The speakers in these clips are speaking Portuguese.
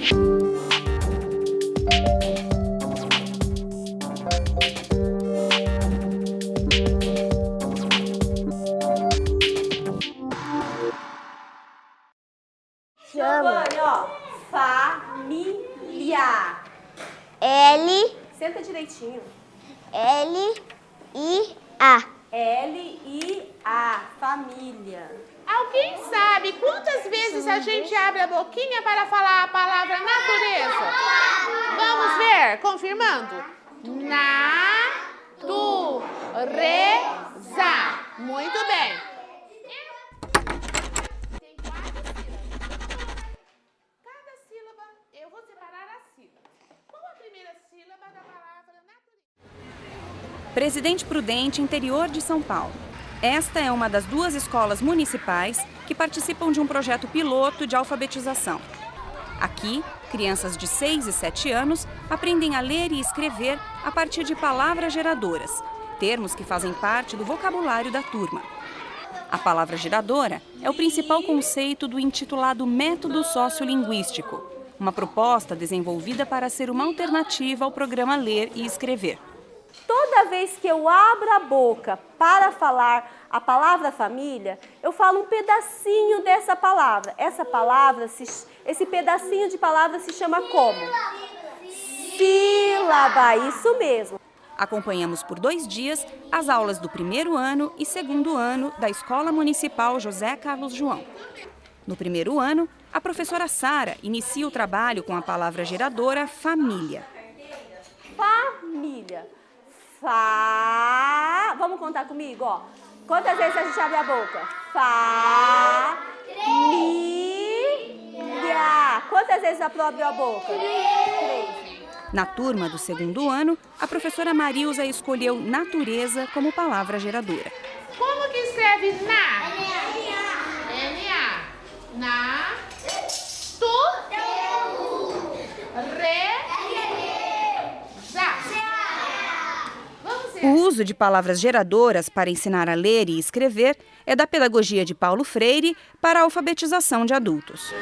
Giovanni, ó. Família. L, Senta direitinho. L-I-A. L-I-A. Família. Alguém sabe quantas vezes a gente abre a boquinha para falar a palavra natureza? Vamos ver, confirmando. Natureza. Muito bem. Tem 4 sílabas. Cada sílaba, eu vou separar a sílaba. Qual a primeira sílaba da palavra natureza? Presidente Prudente, interior de São Paulo. Esta é uma das 2 escolas municipais que participam de um projeto piloto de alfabetização. Aqui, crianças de 6 e 7 anos aprendem a ler e escrever a partir de palavras geradoras, termos que fazem parte do vocabulário da turma. A palavra geradora é o principal conceito do intitulado Método Sociolinguístico, uma proposta desenvolvida para ser uma alternativa ao programa Ler e Escrever. Toda vez que eu abro a boca para falar a palavra família, eu falo um pedacinho dessa palavra. Esse pedacinho de palavra se chama como? Sílaba, isso mesmo. Acompanhamos por 2 dias as aulas do 1º ano e 2º ano da Escola Municipal José Carlos João. No 1º ano, a professora Sara inicia o trabalho com a palavra geradora família. Família. Vamos contar comigo, ó. Quantas vezes a gente abre a boca? Família. Quantas vezes abre a boca? 3. Na turma do 2º ano, a professora Marilza escolheu natureza como palavra geradora. Como que escreve na? N-A. Na. Tu. Re. Já. O uso de palavras geradoras para ensinar a ler e escrever é da pedagogia de Paulo Freire para a alfabetização de adultos.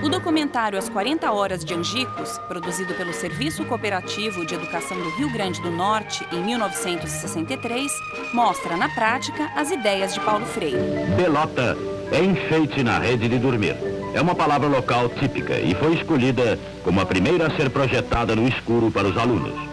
O documentário As 40 Horas de Angicos, produzido pelo Serviço Cooperativo de Educação do Rio Grande do Norte em 1963, mostra na prática as ideias de Paulo Freire. Pelota é enfeite na rede de dormir. É uma palavra local típica e foi escolhida como a primeira a ser projetada no escuro para os alunos.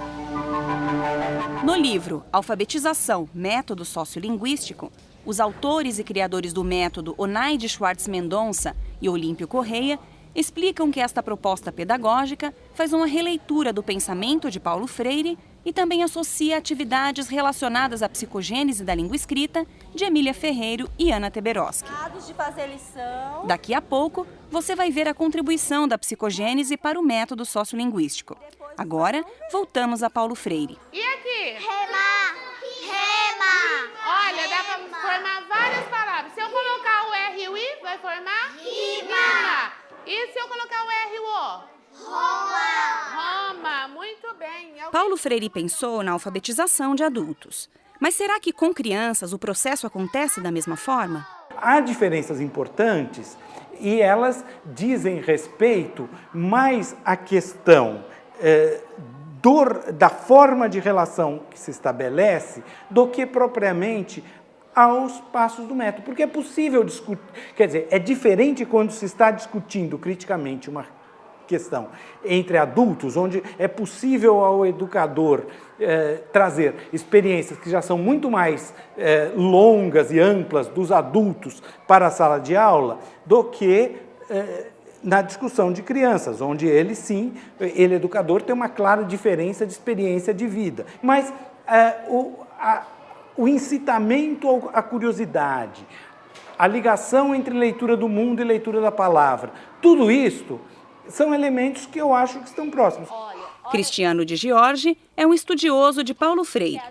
No livro Alfabetização, Método Sociolinguístico, os autores e criadores do método Onaide Schwartz Mendonça e Olímpio Correia explicam que esta proposta pedagógica faz uma releitura do pensamento de Paulo Freire e também associa atividades relacionadas à psicogênese da língua escrita de Emília Ferreiro e Ana Teberoski. De fazer lição. Daqui a pouco, você vai ver a contribuição da psicogênese para o método sociolinguístico. Agora, voltamos a Paulo Freire. E aqui? Remar. Olha, dá para formar várias palavras. Se eu colocar o R e o I, vai formar? Rima. E se eu colocar o R e o O? Roma. Muito bem. Paulo Freire pensou na alfabetização de adultos. Mas será que com crianças o processo acontece da mesma forma? Há diferenças importantes e elas dizem respeito mais à questão da forma de relação que se estabelece do que propriamente aos passos do método. Porque é possível discutir, quer dizer, é diferente quando se está discutindo criticamente uma questão entre adultos, onde é possível ao educador trazer experiências que já são muito mais longas e amplas dos adultos para a sala de aula, do que na discussão de crianças, onde ele sim, ele educador, tem uma clara diferença de experiência de vida. Mas o incitamento à curiosidade, a ligação entre leitura do mundo e leitura da palavra, tudo isto são elementos que eu acho que estão próximos. Cristiano de Giorgi é um estudioso de Paulo Freire.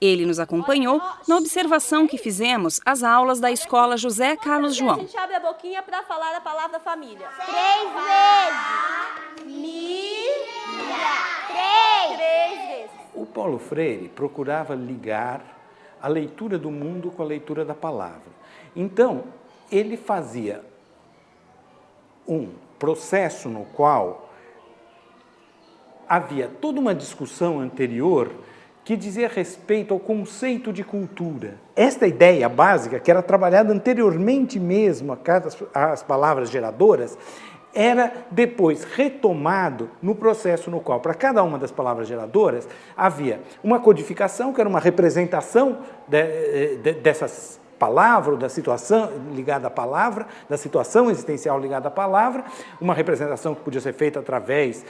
Ele nos acompanhou na observação que fizemos às aulas da Escola José Carlos João. A gente abre a boquinha para falar a palavra família. 3 vezes. Família. 3 vezes. O Paulo Freire procurava ligar a leitura do mundo com a leitura da palavra. Então, ele fazia processo no qual havia toda uma discussão anterior que dizia respeito ao conceito de cultura. Esta ideia básica, que era trabalhada anteriormente mesmo às palavras geradoras, era depois retomado no processo no qual, para cada uma das palavras geradoras, havia uma codificação, que era uma representação dessas palavras, ou da situação ligada à palavra, da situação existencial ligada à palavra, uma representação que podia ser feita através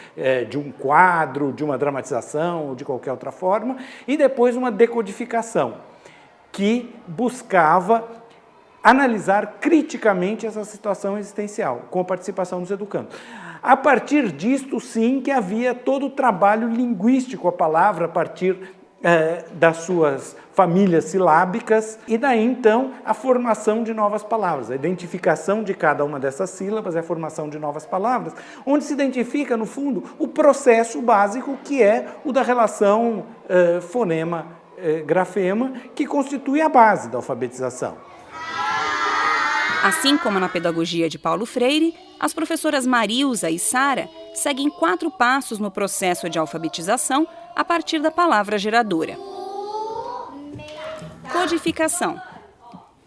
de um quadro, de uma dramatização, ou de qualquer outra forma, e depois uma decodificação, que buscava analisar criticamente essa situação existencial, com a participação dos educandos. A partir disto, sim, que havia todo o trabalho linguístico, a palavra, a partir das suas famílias silábicas, e daí, então, a formação de novas palavras, a identificação de cada uma dessas sílabas, a formação de novas palavras, onde se identifica, no fundo, o processo básico, que é o da relação fonema-grafema, que constitui a base da alfabetização. Assim como na pedagogia de Paulo Freire, as professoras Marilza e Sara seguem 4 passos no processo de alfabetização a partir da palavra geradora. Codificação.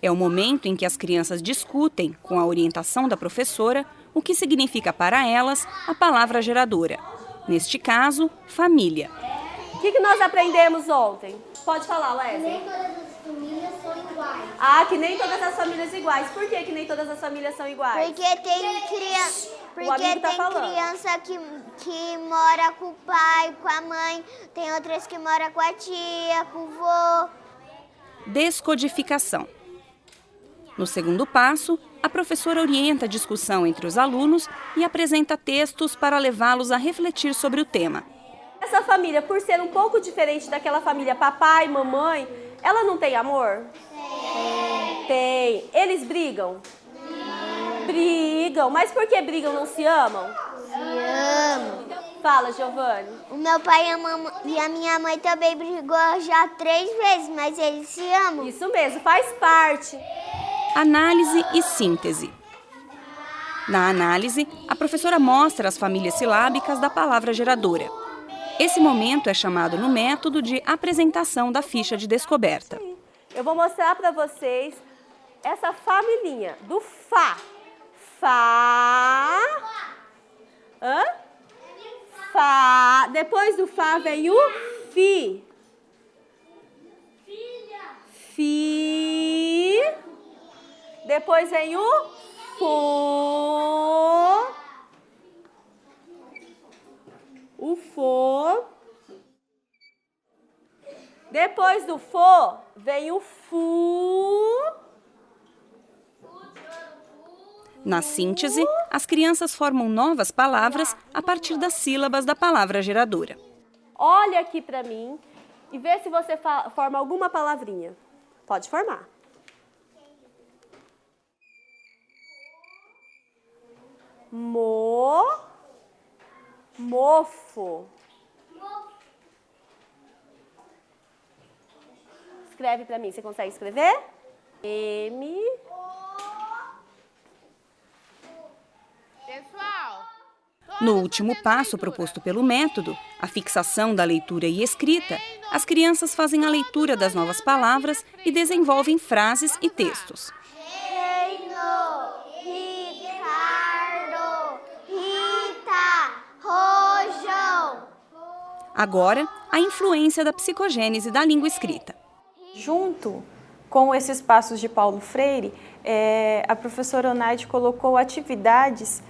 É o momento em que as crianças discutem, com a orientação da professora, o que significa para elas a palavra geradora. Neste caso, família. O que nós aprendemos ontem? Pode falar, Wesley. Famílias são iguais. Ah, que nem todas as famílias iguais. Por que nem todas as famílias são iguais? Porque tem criança, falando. Criança que mora com o pai, com a mãe, tem outras que moram com a tia, com o vô. Descodificação. No segundo passo, a professora orienta a discussão entre os alunos e apresenta textos para levá-los a refletir sobre o tema. Essa família, por ser um pouco diferente daquela família papai, mamãe, ela não tem amor? Tem. Eles brigam? Brigam. Mas por que brigam, não se amam? Se amam. Fala, Giovanni. O meu pai e a minha mãe também brigou já 3 vezes, mas eles se amam. Isso mesmo, faz parte. Análise e síntese. Na análise, a professora mostra as famílias silábicas da palavra geradora. Esse momento é chamado no método de apresentação da ficha de descoberta. Eu vou mostrar para vocês essa familhinha do Fá. Fá. Hã? Fá. Depois do Fá vem o Fi. Fi. Depois vem o Fô. O Fô. Depois do Fô, vem o Fu. Na síntese, as crianças formam novas palavras a partir das sílabas da palavra geradora. Olha aqui para mim e vê se você forma alguma palavrinha. Pode formar. Mofo. Escreve para mim. Você consegue escrever? M. Pessoal, No último passo proposto pelo método, a fixação da leitura e escrita, as crianças fazem a leitura das novas palavras e desenvolvem frases e textos. Reino, Ricardo, Rita, Rojão. Agora, a influência da psicogênese da língua escrita. Junto com esses passos de Paulo Freire, a professora Onaide colocou atividades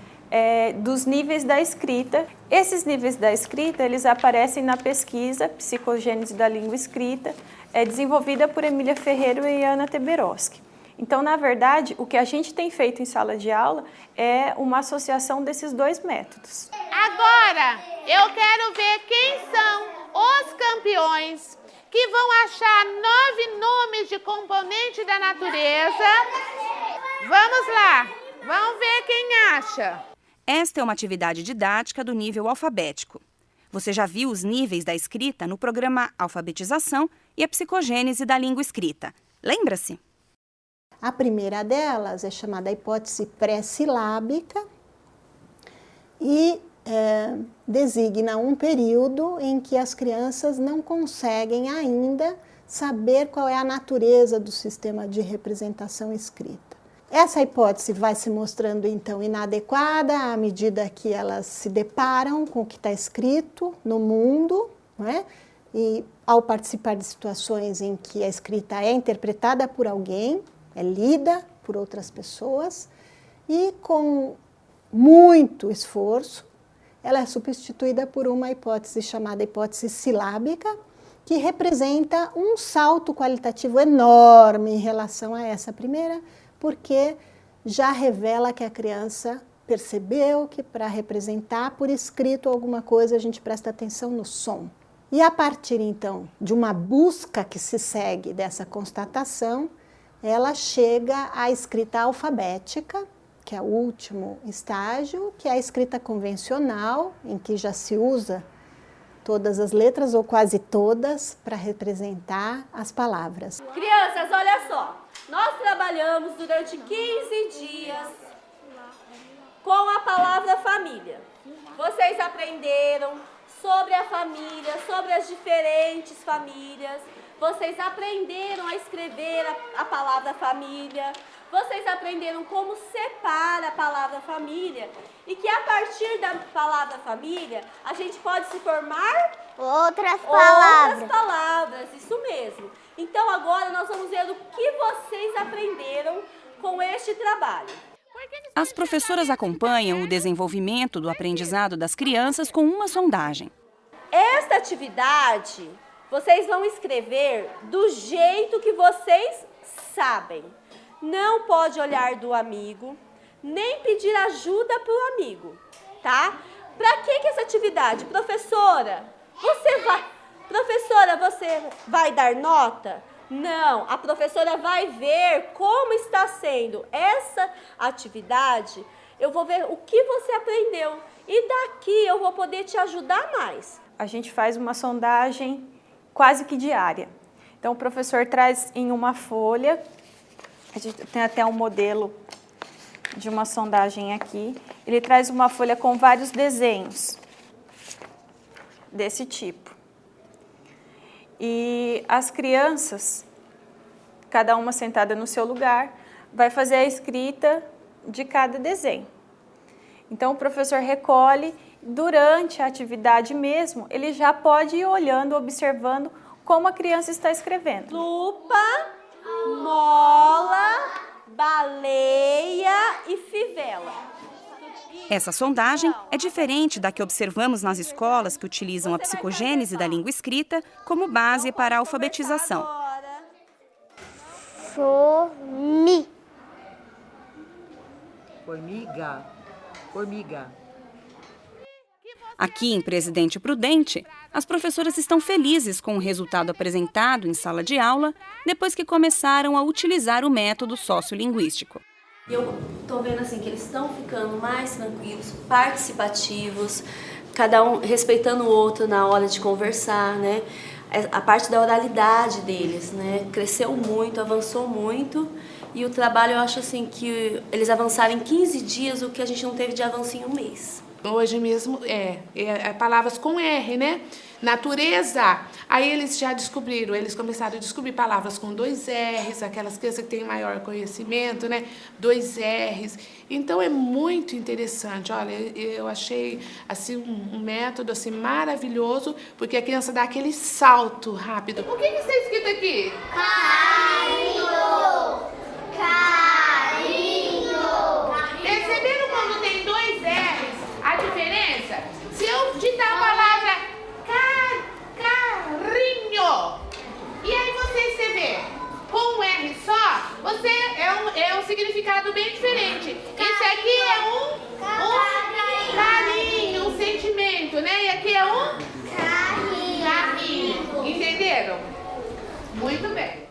dos níveis da escrita. Esses níveis da escrita, eles aparecem na pesquisa Psicogênese da Língua Escrita, desenvolvida por Emília Ferreiro e Ana Teberoski. Então, na verdade, o que a gente tem feito em sala de aula é uma associação desses 2 métodos. agora eu quero ver quem são os campeões que vão achar 9 nomes de componente da natureza. Vamos lá, vamos ver quem acha. Esta é uma atividade didática do nível alfabético. Você já viu os níveis da escrita no programa Alfabetização e a Psicogênese da Língua Escrita. Lembra-se? A primeira delas é chamada hipótese pré-silábica, e designa um período em que as crianças não conseguem ainda saber qual é a natureza do sistema de representação escrita. Essa hipótese vai se mostrando, então, inadequada à medida que elas se deparam com o que está escrito no mundo, não é? E ao participar de situações em que a escrita é interpretada por alguém, é lida por outras pessoas, e com muito esforço, ela é substituída por uma hipótese chamada hipótese silábica, que representa um salto qualitativo enorme em relação a essa primeira, porque já revela que a criança percebeu que para representar por escrito alguma coisa a gente presta atenção no som. E a partir então de uma busca que se segue dessa constatação, ela chega à escrita alfabética, que é o último estágio, que é a escrita convencional, em que já se usa todas as letras, ou quase todas, para representar as palavras. Crianças, olha só, nós trabalhamos durante 15 dias com a palavra família. Vocês aprenderam sobre a família, sobre as diferentes famílias, vocês aprenderam a escrever a palavra família, vocês aprenderam como separa a palavra família e que a partir da palavra família a gente pode se formar Outras palavras. outras palavras, isso mesmo. Então agora nós vamos ver o que vocês aprenderam com este trabalho. As professoras acompanham o desenvolvimento do aprendizado das crianças com uma sondagem. Esta atividade vocês vão escrever do jeito que vocês sabem. Não pode olhar do amigo, nem pedir ajuda para o amigo, tá? Para que essa atividade? Professora, você vai dar nota? Não, a professora vai ver como está sendo essa atividade. Eu vou ver o que você aprendeu e daqui eu vou poder te ajudar mais. A gente faz uma sondagem quase que diária. Então, o professor traz em uma folha, a gente tem até um modelo de uma sondagem aqui, ele traz uma folha com vários desenhos desse tipo. E as crianças, cada uma sentada no seu lugar, vai fazer a escrita de cada desenho. Então, o professor recolhe, durante a atividade mesmo, ele já pode ir olhando, observando como a criança está escrevendo. Lupa, mola, baleia e fivela. Essa sondagem é diferente da que observamos nas escolas que utilizam a psicogênese da língua escrita como base para a alfabetização. Formiga. Formiga. Aqui em Presidente Prudente, as professoras estão felizes com o resultado apresentado em sala de aula depois que começaram a utilizar o método sociolinguístico. Eu estou vendo assim que eles estão ficando mais tranquilos, participativos, cada um respeitando o outro na hora de conversar, né? A parte da oralidade deles, né? Cresceu muito, avançou muito e o trabalho eu acho assim que eles avançaram em 15 dias o que a gente não teve de avanço em um mês. Hoje mesmo palavras com R, né? Natureza. Aí eles já descobriram, eles começaram a descobrir palavras com 2 R's, aquelas crianças que têm maior conhecimento, né? 2 R's. Então é muito interessante. Olha, eu achei assim um método assim maravilhoso, porque a criança dá aquele salto rápido. O que está escrito aqui? Carinho. Perceberam quando tem 2 R's a diferença? Se eu digitar a palavra carinho e aí você escrever com um R só, você é um significado bem diferente. Esse aqui é um carinho, um sentimento, né? E aqui é um carinho. Entenderam? Muito bem.